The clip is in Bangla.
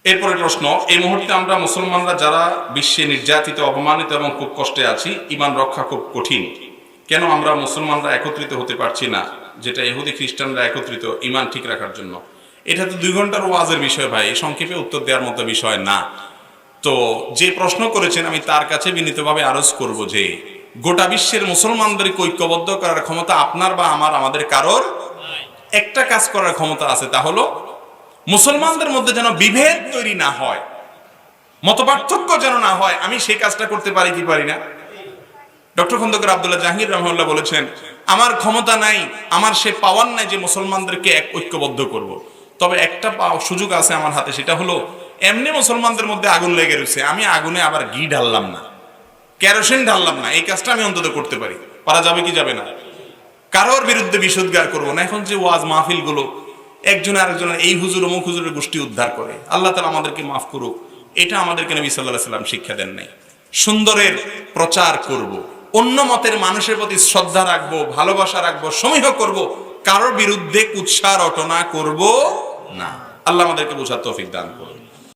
এরপরে প্রশ্ন, এই মুহূর্তে আমরা মুসলমানরা যারা বিশ্বে নির্যাতিত, অপমানিত এবং খুব কষ্টে আছি, ঈমান রক্ষা খুব কঠিন, কেন আমরা মুসলমানরা একত্রিত হতে পারছি না, যেটা ইহুদি খ্রিস্টানরা একত্রিত ঈমান ঠিক রাখার জন্য? এটা তো 2 ঘন্টার ওয়াজের বিষয় ভাই, সংক্ষেপে উত্তর দেওয়ার মতো বিষয় না। তো যে প্রশ্ন করেছেন আমি তার কাছে বিনীতভাবে আরজ করব যে গোটা বিশ্বের মুসলমানদেরকে ঐক্যবদ্ধ করার ক্ষমতা আপনার বা আমাদের কারোর। একটা কাজ করার ক্ষমতা আছে, তা হলো মুসলমানদের মধ্যে যেন বিভেদ তৈরি না হয়, মতপার্থক্য যেন না হয়। আমি সেই কাজটা করতে পারি কি পারি না? ডক্টর খন্দকার আব্দুল্লাহ জাহাঙ্গীর রহমাল্লাহ বলেছেন, আমার ক্ষমতা নাই, আমার সে পাওয়ার নাই যে মুসলমানদেরকে এক ঐক্যবদ্ধ করব। তবে একটা সুযোগ আছে আমার হাতে, সেটা হলো এমনি মুসলমানদের মধ্যে আগুন লেগে রয়েছে, আমি আগুনে আবার ঘি ঢাললাম না, কেরোসিন ঢাললাম না, এই কাজটা আমি অন্তত করতে পারি। পারা যাবে কি যাবে না? কারোর বিরুদ্ধে বিষোদ্গার করবো না। এখন যে ওয়াজ মাহফিল গুলো একজন আরেকজনের এই হুজুর অমুক হুজুরের গোষ্ঠী উদ্ধার করে, আল্লাহ তাআলা আমাদেরকে মাফ করুক, এটা আমাদেরকে নবী সাল্লাল্লাহু আলাইহি সাল্লাম শিক্ষা দেন নাই। সুন্দরের প্রচার করব, অন্য মতের মানুষের প্রতি শ্রদ্ধা রাখবো, ভালোবাসা রাখবো, সমীহ করব, কারোর বিরুদ্ধে কুৎসা রটনা করব না। আল্লাহ আমাদেরকে বোঝার তৌফিক দান করুন।